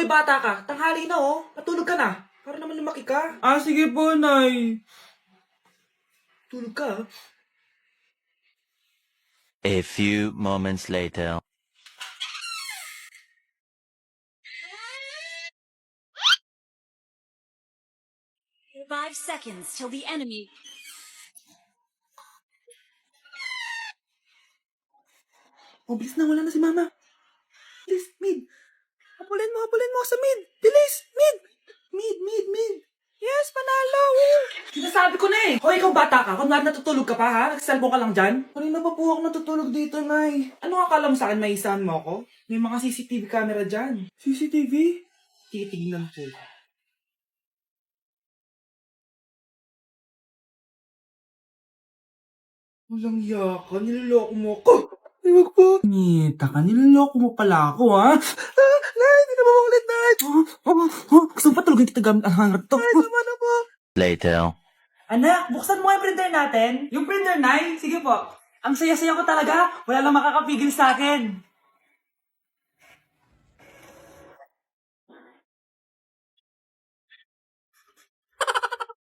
Hoy, bata ka. Tanghali na, oh. Matulog ka na. Para naman lumaki ka. Ah, sige po, Nay. Tulog ka, ah. A few moments later. Five seconds till the enemy. Oh, bilis na. Wala na si Mama. Bilis, mid. Habulin mo sa mid. Bilis, mid. Mid. Yes, panalo. Sinasabi ko na eh. Hoy, ikaw bata ka. Kung nga natutulog ka pa, ha? Nagsalbo ka lang dyan. Kanina pa po ako natutulog dito, Nay. Ano akala mo sa akin, maisahan mo ako? May mga CCTV camera dyan. CCTV? Titignan ko. Walang yaka, niloloko mo ako. Ay, wag po. Nita ka, niloloko mo pala ako, ha? Nay, hindi na mamulit, Nay. Gusto mo pa tulogin kita gamit ang hangar to? Nay, tama na po. Later. Anak, buksan mo yung printer natin. Yung printer, Nay? Sige po. Ang saya-saya ko talaga. Wala lang makakapigil sa akin.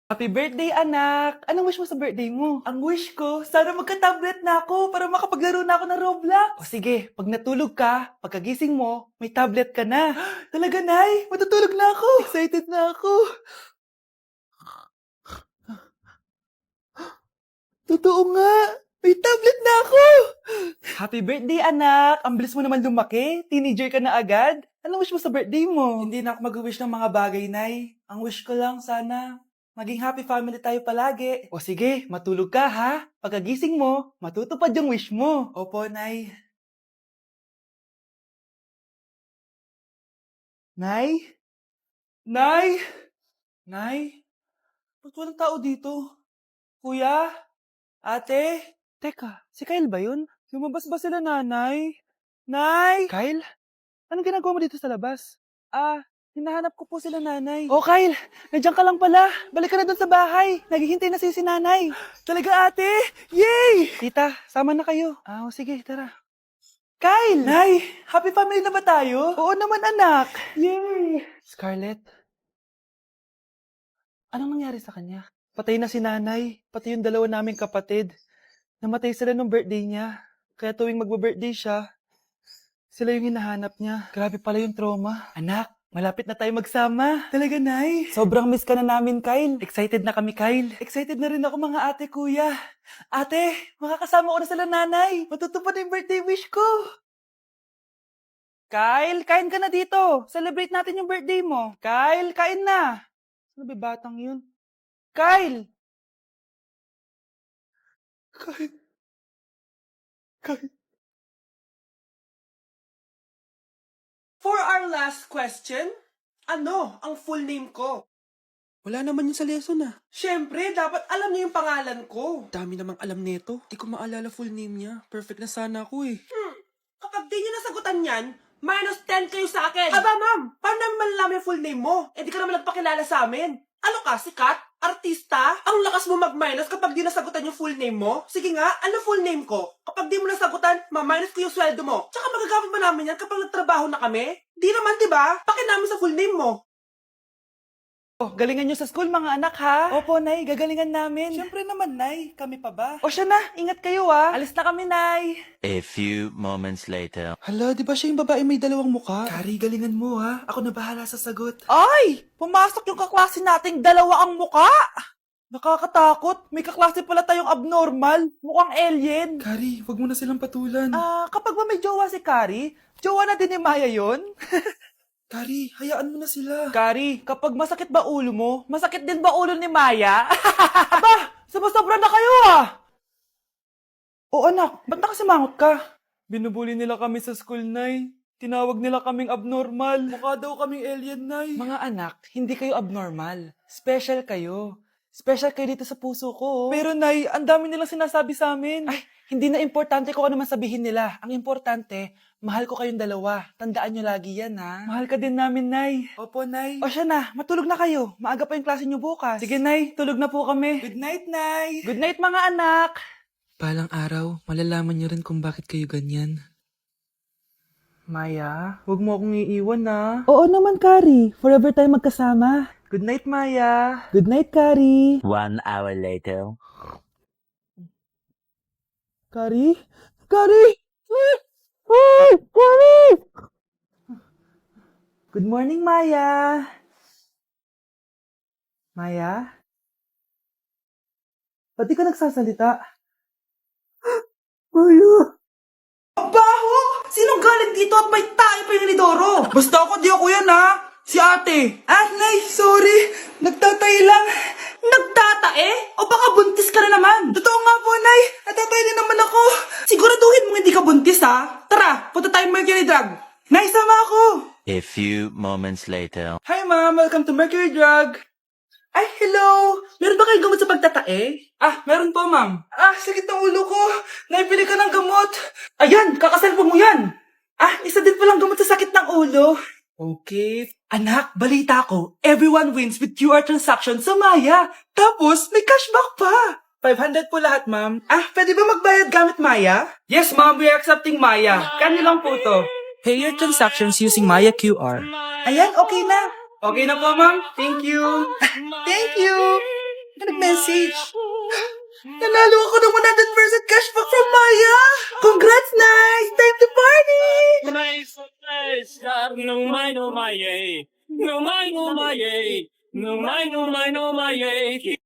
Happy birthday, anak! Anong wish mo sa birthday mo? Ang wish ko, sana magka-tablet na ako para makapaglaro na ako ng Roblox. O sige, pag natulog ka, pagkagising mo, may tablet ka na. Talaga, Nay? Matutulog na ako. Excited na ako. Totoo nga! May tablet na ako! Happy birthday, anak! Ang bilis mo naman lumaki. Teenager ka na agad. Anong wish mo sa birthday mo? Hindi na ako mag-wish ng mga bagay, Nay. Ang wish ko lang, sana maging happy family tayo palagi. O sige, matulog ka, ha? Pagkagising mo, matutupad yung wish mo. Opo, Nay. Nay? Nay? Nay? Ba't walang tao dito? Kuya? Ate? Teka, si Kyle ba yun? Lumabas ba sila, nanay? Nay! Kyle? Anong ginagawa mo dito sa labas? Hinahanap ko po sila, nanay. Oh, Kyle! Nandiyan ka lang pala. Balik ka na doon sa bahay. Naghihintay na si nanay. Talaga, ate? Yay! Tita, sama na kayo. Sige, tara. Kyle! Nay! Happy family na ba tayo? Oo naman, anak. Yay! Scarlett? Anong nangyari sa kanya? Patay na si nanay, pati yung dalawa naming kapatid. Namatay sila nung birthday niya. Kaya tuwing magbe-birthday siya, sila yung hinahanap niya. Grabe pala yung trauma. Anak, malapit na tayo magsama. Talaga, Nay. Sobrang miss ka na namin, Kyle. Excited na kami, Kyle. Excited na rin ako, mga ate, kuya. Ate, makakasama ko na sila, nanay. Matutupad na yung birthday wish ko. Kyle, kain ka na dito. Celebrate natin yung birthday mo. Kyle, kain na. Ano ba batang yun? Kyle! Kyle. For our last question, ano ang full name ko? Wala naman yun sa lesson, ah. Siyempre, dapat alam niyo yung pangalan ko. Dami namang alam nito. Di ko maalala full name niya. Perfect na sana ako, eh. Kapag di niyo nasagutan yan, -10 kayo sa akin. Aba, ma'am, paano namin malalaman yung full name mo? Eh, di ka naman nagpakilala sa amin. Ano ka, sikat? Artista? Ang lakas mo mag-minus kapag di nasagutan yung full name mo? Sige nga, ano full name ko? Kapag di mo nasagutan, ma-minus ko yung sweldo mo. Tsaka magagamit ba namin yan kapag nagtrabaho na kami? Di naman, di ba? Pakin namin sa full name mo. Oh, galingan nyo sa school, mga anak, ha? Opo, Nay, gagalingan namin. Siyempre naman, Nay. Kami pa ba? O siya na, ingat kayo, ha? Alis na kami, Nay. A few moments later. Hala, di ba siya yung babae may dalawang mukha? Kari, galingan mo, ha? Ako na bahala sa sagot. Ay! Pumasok yung kaklase nating dalawa ang mukha! Nakakatakot. May kaklase pala tayong abnormal. Mukhang alien. Kari, wag mo na silang patulan. Kapag ba may jowa si Kari, jowa na din ni Maya yun? Kari, hayaan mo na sila. Kari, kapag masakit ba ulo mo, masakit din ba ulo ni Maya? Aba, sobra na kayo, ah! O anak, ba't nakasimangot ka? Binubuli nila kami sa school, Nay. Tinawag nila kaming abnormal. Mukha daw kaming alien, Nay. Mga anak, hindi kayo abnormal. Special kayo. Special kayo dito sa puso ko. Pero, Nay, ang dami nilang sinasabi sa amin. Ay, hindi na importante kung ano man sabihin nila. Ang importante, mahal ko kayong dalawa. Tandaan nyo lagi yan, ha? Mahal ka din namin, Nay. Opo, Nay. O siya na, matulog na kayo. Maaga pa yung klase nyo bukas. Sige, Nay, tulog na po kami. Good night, Nay. Good night, mga anak. Balang araw, malalaman nyo rin kung bakit kayo ganyan. Maya, huwag mo akong iiwan na. Oo naman, Kari. Forever tayo magkasama. Good night, Maya. Good night, Kari. 1 hour later. Kari? Kari! Kari! Good morning, Maya. Maya? Ba't di ka nagsasalita? Maya! Ang baho! Sinong galing dito at may tayo pa yung inidoro? Basta ako, di ako yan ha! Si ate! Ah, Nay, sorry! Nagtatay lang! Nagtatae? O baka buntis ka na naman? Totoo nga po, Nay! Natatay din naman ako! Siguraduhin mo hindi ka buntis ha! Tara, punta tayo Mercury Drug! Nay, sama ako! A few moments later. Hi ma'am, welcome to Mercury Drug. Ay, hello! Meron ba kayong gamot sa pagtatae? Ah, meron po ma'am. Ah, sakit ng ulo ko. Naipili ka ng gamot. Ayan, kakasalpon mo yan. Ah, isa din palang gamot sa sakit ng ulo. Okay. Anak, balita ko, everyone wins with QR transaction sa Maya. Tapos, may cashback pa. 500 po lahat, ma'am. Ah, pwede ba magbayad gamit Maya? Yes, ma'am. We are accepting Maya. Kano lang po to? Pay your transactions using Maya QR. Ayan, okay na. Okay na po, ma'am. Thank you. Thank you. Nag-message. Nanalo ako ng 100% cashback from Maya. Congrats, nice. Time to party.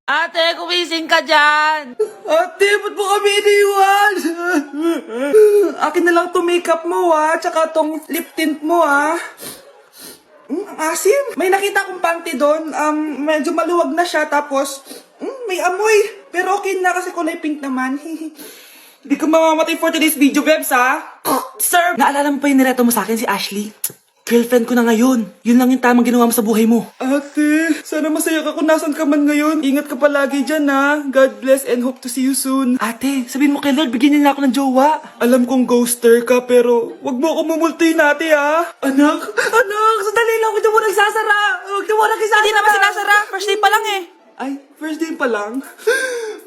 Ate, kumising ka dyan. Ate, ba't mo kami iniwan? Akin na lang to makeup mo, tsaka tong lip tint mo, ang asim. May nakita akong panty doon. Medyo maluwag na siya. Tapos, may amoy. Pero okay na kasi kulay pink naman. Hindi ka mamamatay for today's video, Bebs, Sir! Naalala mo pa yung nireto mo sa akin si Ashley? Girlfriend ko na ngayon. Yun lang yung tamang ginawa mo sa buhay mo. Ate, sana masaya ka kung nasan ka man ngayon. Ingat ka palagi dyan, God bless and hope to see you soon. Ate, sabihin mo kay Lord, bigyan niya na ako ng jowa. Alam kong ghoster ka, pero wag mo ako mumultuin ate, Anak, sandali lang, huwag mo nagsasara. Huwag mo nagsasara. Hindi naman sinasara. First day pa lang eh. Ay, first day pa lang?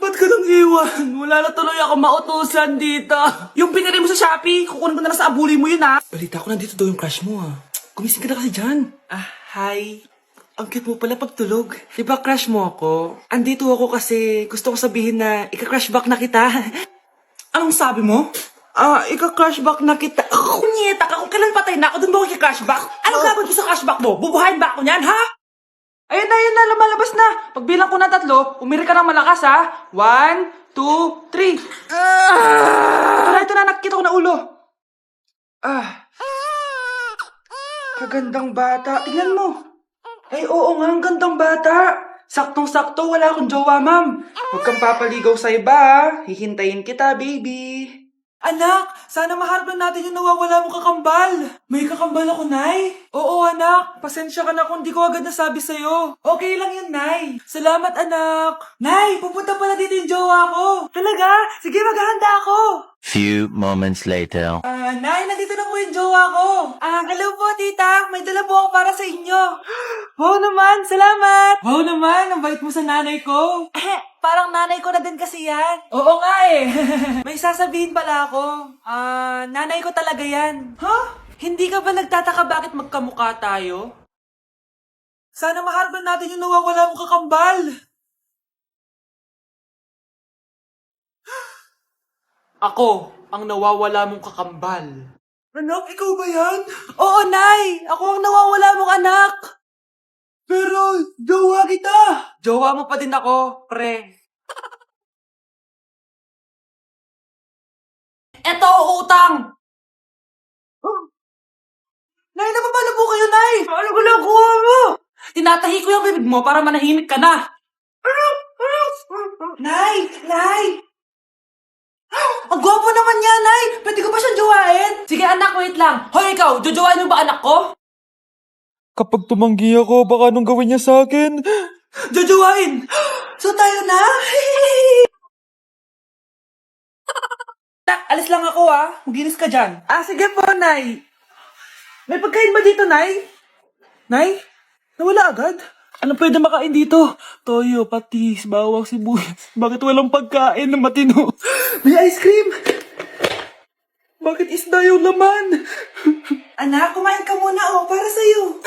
Ba't ka nang iwan? Wala na tuloy ako mautusan dito. Yung pinili mo sa Shopee, kukunin ko na lang sa abuli mo yun, Balita ko nandito daw yung crush mo, Gumising ka na kasi dyan. Hi. Ang cute mo pala pagtulog. Diba crush mo ako? Andito ako kasi gusto ko sabihin na ika-crush back na kita. Anong sabi mo? Ika-crush back na kita. Kunyeta ka, kung kailan patay na ako, dun ba ako ika-crush back? Anong gagawin ko sa crush back mo? Bubuhayin ba ako niyan, ha? Ayun na, lumalabas na. Pagbilang ko na 3, umiri ka ng malakas, 1, 2, 3. Ito na, nakikita ko na ulo. Kagandang bata. Tingnan mo. Ay, oo nga, ang gandang bata. Saktong-sakto, wala akong jowa, ma'am. Huwag kang papaligaw sa iba, Hihintayin kita, baby. Anak, sana maharap lang natin yung nawawala mong kakambal. May kakambal ako, Nay. Oo, anak. Pasensya ka na kung di ko agad nasabi sa'yo. Okay lang yun, Nay. Salamat, anak. Nay, pupunta pala dito yung jowa ko. Talaga? Sige, maghahanda ako. Few moments later. Nay, nandito na po yung jowa ko. Hello po, tita. May dala po ako para sa inyo. Wow naman, salamat. Wow naman, ang bait mo sa nanay ko. Parang nanay ko na din kasi yan. Oo nga eh. May sasabihin pala ako. Nanay ko talaga yan. Hindi ka ba nagtataka bakit magkamukha tayo? Sana maharap natin yung nawawala mong kakambal. Ako, ang nawawala mong kakambal. Anak, ikaw ba yan? Oo, Nay! Ako ang nawawala mong anak! Pero, jowa kita! Jowa mo pa din ako, pre. Eto, utang! Nay, napapala po kayo, Nay! Ano ginagawa mo? Tinatahi ko yung bibig mo para manahimik ka na. Nay! Ang gwapo naman niya, Nay! Pwede ko ba siyang jowain? Sige, anak, wait lang. Hoy, ikaw, jojowain mo ba anak ko? Kapag tumanggi ako, baka anong gawin niya sa akin? Jojowain! So tayo na? Nak, alis lang ako, Maginis ka dyan. Sige po, Nay. May pagkain ba dito, Nay? Nay? Nawala agad? Ano pwede makain dito? Toyo, patis, bawang, sibuyas. Bakit walang pagkain na matino? May ice cream! Bakit isda yung laman? Anak, kumain ka muna para sa'yo.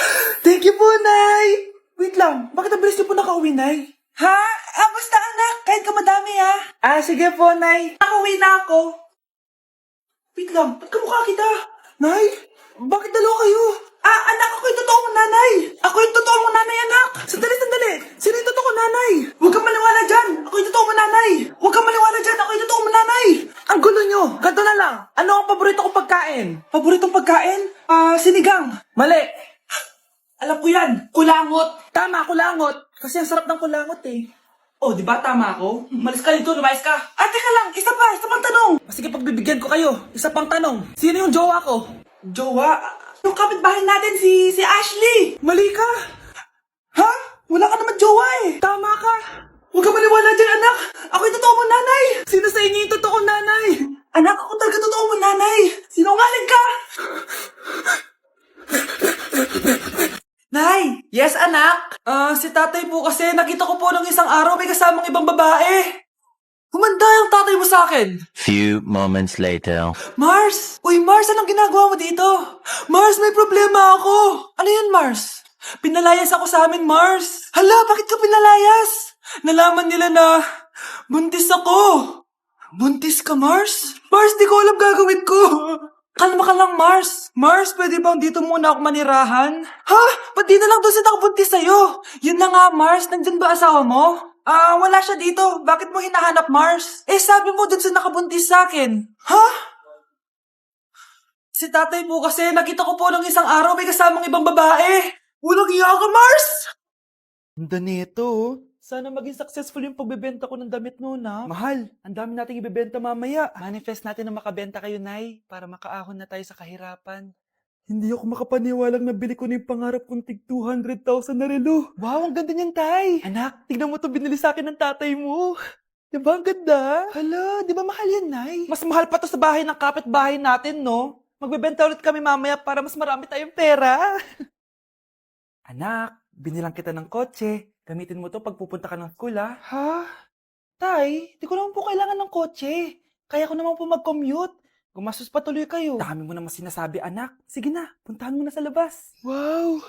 Thank you po, Nay. Wait lang, bakit ang bilis niyo po nakauwi, Nay? Ha? Basta anak, kahit ka madami sige po, Nay. Nakauwi na ako. Wait lang, ba't kamukha kita? Nay, bakit dalawa kayo? Anak, ako yung totoo mong nanay. Ako yung totoo mong nanay, anak. Sandali. Sino yung totoo kong nanay? Huwag kang maniwala dyan. Ako yung totoo mong nanay. Huwag kang maniwala dyan. Ako yung totoo mong nanay. Ang gulo nyo. Ganto na lang. Ano ang paborito kong pagkain? Paboritong pagkain? Sinigang. Mali. Alam ko yan. Kulangot. Tama, kulangot. Kasi ang sarap ng kulangot Oh, di ba tama ako? Malis ka dito, lumayas ka. Teka lang, isa pang tanong. Sige, pagbibigyan ko kayo. Isa pang tanong. Sino yung jowa ko? Jowa? Yung kapitbahay natin, si Ashley. Mali ka. Ha? Wala ka naman jowa Tama ka. Huwag ka maniwala dyan, anak. Ako yung totoo mong nanay. Sino sa inyo yung totoo kong nanay? Anak, ako talaga totoo mong nanay. Sinungaling ka. Nay! Yes, anak? Si tatay po kasi nakita ko po ng isang araw may kasamang ibang babae. Humanda yung tatay mo sa akin. Few moments later. Mars! Uy, Mars, anong ginagawa mo dito? Mars, may problema ako. Ano yun, Mars? Pinalayas ako sa amin, Mars. Hala, bakit ka pinalayas? Nalaman nila na buntis ako. Buntis ka, Mars? Mars, di ko alam gagawin ko. Kalma ka lang, Mars. Mars, pwede bang dito muna ako manirahan? Ha? Ba't di na lang doon siya nakabuntis sa'yo? Yun na nga, Mars. Nandyan ba asawa mo? Wala siya dito. Bakit mo hinahanap, Mars? Sabi mo doon siya nakabuntis sa akin. Ha? Si tatay po kasi nakita ko po ng isang araw may kasamang ibang babae. Walang iya ka, Mars! Ganda nito. Sana maging successful yung pagbebenta ko ng damit noon, ha? Mahal, ang dami nating ibebenta mamaya. Manifest natin na makabenta kayo, Nay, para makaahon na tayo sa kahirapan. Hindi ako makapaniwalang nabili ko na yung pangarap kong tig 200,000 na relo. Wow, ang ganda niyan, Tay. Anak, tignan mo to binili sa akin ng tatay mo. Diba ang ganda? Hala, di ba mahal yan, Nay? Mas mahal pa to sa bahay ng kapitbahay natin, no? Magbebenta ulit kami mamaya para mas marami tayong pera. Anak, binilang kita ng kotse. Gamitin mo to pag pupunta ka ng school, ha? Ha? Tay, di ko naman po kailangan ng kotse. Kaya ko naman po mag-commute. Gumastos pa tuloy kayo. Dami mo naman sinasabi, anak. Sige na, puntahan mo na sa labas. Wow!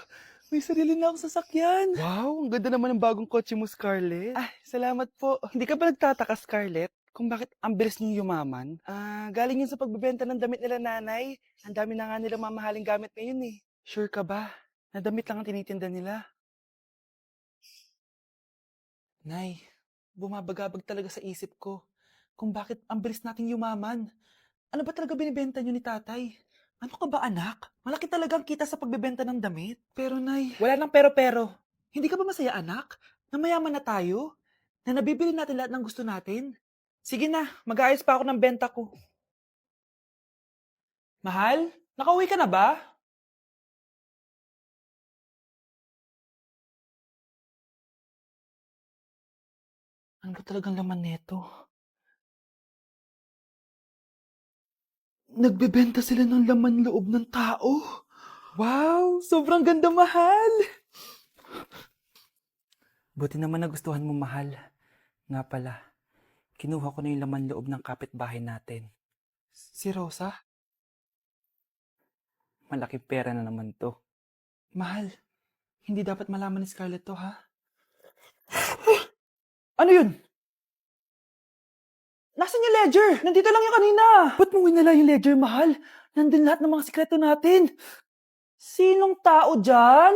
May sarili na akong sasakyan. Wow, ang ganda naman ng bagong kotse mo, Scarlett. Salamat po. Hindi ka ba nagtataka, Scarlett, kung bakit ang bilis niyo yumaman? Galing yun sa pagbebenta ng damit nila nanay. Ang dami na nga nila mamahaling gamit ngayon Sure ka ba? Na damit lang ang tinitinda nila? Nay, bumabagabag talaga sa isip ko kung bakit ang bilis nating yumaman. Ano ba talaga binibenta niyo ni tatay? Ano ka ba, anak? Malaki talagang kita sa pagbebenta ng damit. Pero, Nay, wala nang pero-pero. Hindi ka ba masaya, anak? Na mayaman na tayo? Na nabibili natin lahat ng gusto natin? Sige na, mag-aayos pa ako ng benta ko. Mahal, nakauwi ka na ba? Ano ba talagang laman neto? Nagbebenta sila ng laman loob ng tao. Wow, sobrang ganda, mahal. Buti naman nagustuhan mo, mahal. Nga pala, kinuha ko na yung laman loob ng kapitbahay natin. Si Rosa? Malaking pera na naman to. Mahal, hindi dapat malaman ni Scarlett to, ha? Ano yun? Nasaan yung ledger? Nandito lang yung kanina. Ba't mo winala yung ledger, mahal? Nandun lahat ng mga sikreto natin. Sinong tao dyan?